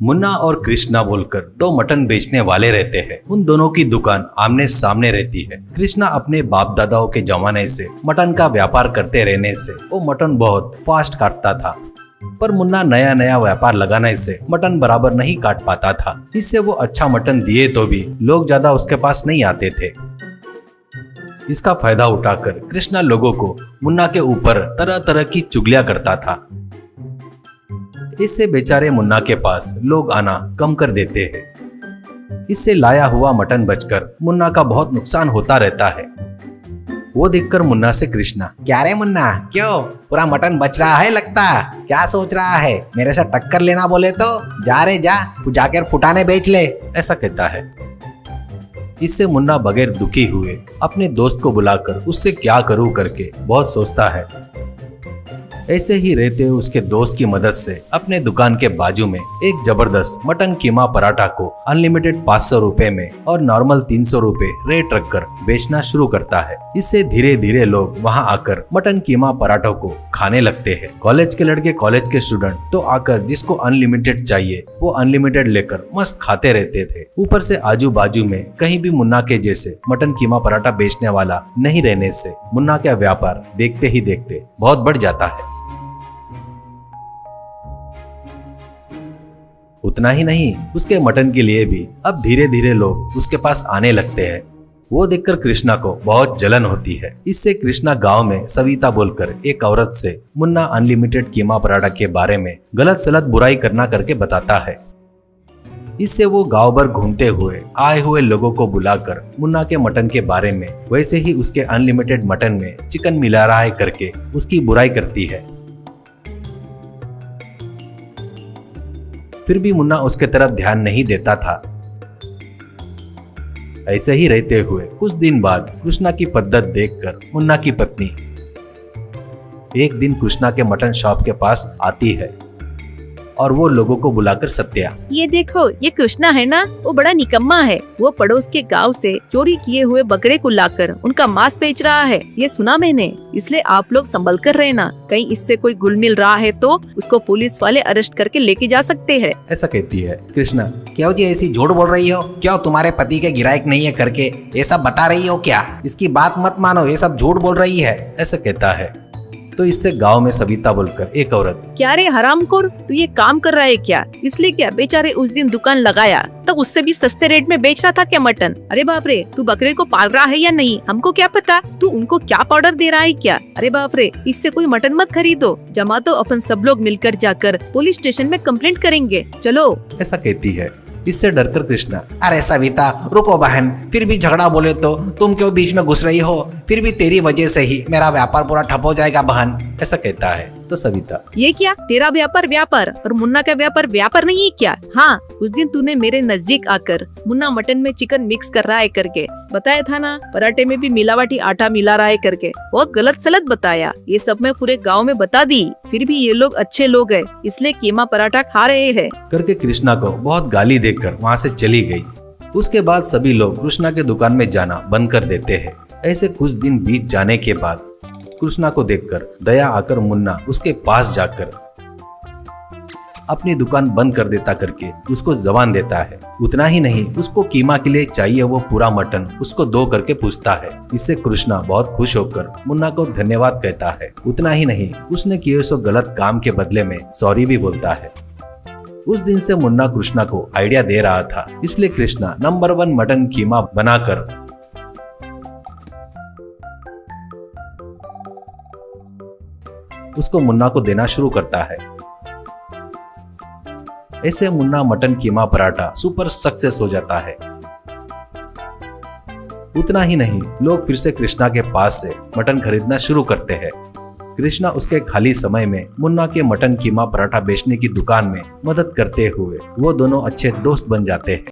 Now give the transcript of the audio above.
मुन्ना और कृष्णा बोलकर दो मटन बेचने वाले रहते हैं। उन दोनों की दुकान आमने सामने रहती है। कृष्णा अपने बाप दादाओं के जमाने से मटन का व्यापार करते रहने से वो मटन बहुत फास्ट काटता था, पर मुन्ना नया नया व्यापार लगाने से मटन बराबर नहीं काट पाता था। इससे वो अच्छा मटन दिए तो भी लोग ज्यादा उसके पास नहीं आते थे। इसका फायदा उठाकर कृष्णा लोगों को मुन्ना के ऊपर तरह तरह की चुगलियां करता था। इससे बेचारे मुन्ना के पास लोग आना कम कर देते हैं। इससे लाया हुआ मटन बचकर मुन्ना का बहुत नुकसान होता रहता है। वो देखकर मुन्ना से कृष्णा, क्या रे मुन्ना, क्यों पूरा मटन बच रहा है लगता? क्या सोच रहा है, मेरे से टक्कर लेना बोले तो जा रे जा, जाकर फुटाने बेच ले, ऐसा कहता है। इससे मुन्ना बगैर दुखी हुए अपने दोस्त को बुलाकर उससे क्या करूं करके बहुत सोचता है। ऐसे ही रहते हुए उसके दोस्त की मदद से अपने दुकान के बाजू में एक जबरदस्त मटन कीमा पराठा को अनलिमिटेड 500 रुपए में और नॉर्मल 300 रुपए रेट रखकर बेचना शुरू करता है। इससे धीरे धीरे लोग वहां आकर मटन कीमा पराठों को खाने लगते हैं। कॉलेज के लड़के, कॉलेज के स्टूडेंट तो आकर जिसको अनलिमिटेड चाहिए वो अनलिमिटेड लेकर मस्त खाते रहते थे। ऊपर से आजू बाजू में कहीं भी मुन्ना के जैसे मटन कीमा पराठा बेचने वाला नहीं रहने से मुन्ना का व्यापार देखते ही देखते बहुत बढ़ जाता है। उतना ही नहीं, उसके मटन के लिए भी अब धीरे धीरे लोग उसके पास आने लगते हैं। वो देखकर कृष्णा को बहुत जलन होती है। इससे कृष्णा गांव में सविता बोलकर एक औरत से मुन्ना अनलिमिटेड कीमा पराठा के बारे में गलत सलत बुराई करना करके बताता है। इससे वो गांव भर घूमते हुए आए हुए लोगों को बुलाकर मुन्ना के मटन के बारे में वैसे ही उसके अनलिमिटेड मटन में चिकन मिला रहा है करके उसकी बुराई करती है। फिर भी मुन्ना उसके तरफ ध्यान नहीं देता था। ऐसे ही रहते हुए कुछ दिन बाद कृष्णा की पद्धत देखकर मुन्ना की पत्नी एक दिन कृष्णा के मटन शॉप के पास आती है और वो लोगों को बुलाकर सत्या, ये देखो, ये कृष्णा है ना, वो बड़ा निकम्मा है। वो पड़ोस के गांव से चोरी किए हुए बकरे को लाकर उनका मांस बेच रहा है, ये सुना मैंने। इसलिए आप लोग संभल कर रहना, कहीं इससे कोई गुल मिल रहा है तो उसको पुलिस वाले अरेस्ट करके लेके जा सकते हैं, ऐसा कहती है। कृष्णा, क्यों जी ऐसी झूठ बोल रही हो? क्यों तुम्हारे पति के गिरायक नहीं है करके ये सब बता रही हो क्या? इसकी बात मत मानो, ये सब झूठ बोल रही है, ऐसा कहता है। तो इससे गांव में सविता बोलकर एक औरत, क्या रे हरामखोर, तू ये काम कर रहा है क्या? इसलिए क्या बेचारे उस दिन दुकान लगाया तब उससे भी सस्ते रेट में बेच रहा था क्या मटन? अरे बाप रे, तू बकरे को पाल रहा है या नहीं हमको क्या पता, तू उनको क्या पाउडर दे रहा है क्या? अरे बाप रे, इससे कोई मटन मत खरीदो, जमा तो अपन सब लोग मिलकर जाकर पुलिस स्टेशन में कंप्लेंट करेंगे, चलो, ऐसा कहती है। इससे डरकर कृष्णा, अरे सविता रुको बहन, फिर भी झगड़ा बोले तो तुम क्यों बीच में घुस रही हो? फिर भी तेरी वजह से ही मेरा व्यापार पूरा ठप हो जाएगा बहन, ऐसा कहता है। तो सविता, ये क्या, तेरा व्यापार व्यापार और मुन्ना का व्यापार व्यापार नहीं है क्या? हाँ, उस दिन तूने मेरे नजदीक आकर मुन्ना मटन में चिकन मिक्स कर रहा है करके बताया था ना, पराठे में भी मिलावटी आटा मिला रहा है करके, बहुत गलत सलत बताया। ये सब मैं पूरे गांव में बता दी, फिर भी ये लोग अच्छे लोग हैं, इसलिए कीमा पराठा खा रहे हैं करके कृष्णा को बहुत गाली देकर वहाँ से चली गई। उसके बाद सभी लोग कृष्णा के दुकान में जाना बंद कर देते हैं। ऐसे कुछ दिन बीत जाने के बाद कृष्णा को देखकर दया आकर मुन्ना उसके पास जाकर अपनी दुकान बंद कर देता करके उसको जबान देता है। उतना ही नहीं, उसको कीमा के लिए चाहिए वो पूरा मटन उसको दो करके पूछता है। इससे कृष्णा बहुत खुश होकर मुन्ना को धन्यवाद कहता है। उतना ही नहीं, उसने किए सो गलत काम के बदले में सॉरी भी बोलता है। उस दिन से मुन्ना कृष्णा को आइडिया दे रहा था, इसलिए कृष्णा नंबर 1 मटन कीमा बनाकर उसको मुन्ना को देना शुरू करता है। ऐसे मुन्ना मटन कीमा पराठा सुपर सक्सेस हो जाता है। उतना ही नहीं, लोग फिर से कृष्णा के पास से मटन खरीदना शुरू करते हैं। कृष्णा उसके खाली समय में मुन्ना के मटन कीमा पराठा बेचने की दुकान में मदद करते हुए वो दोनों अच्छे दोस्त बन जाते हैं।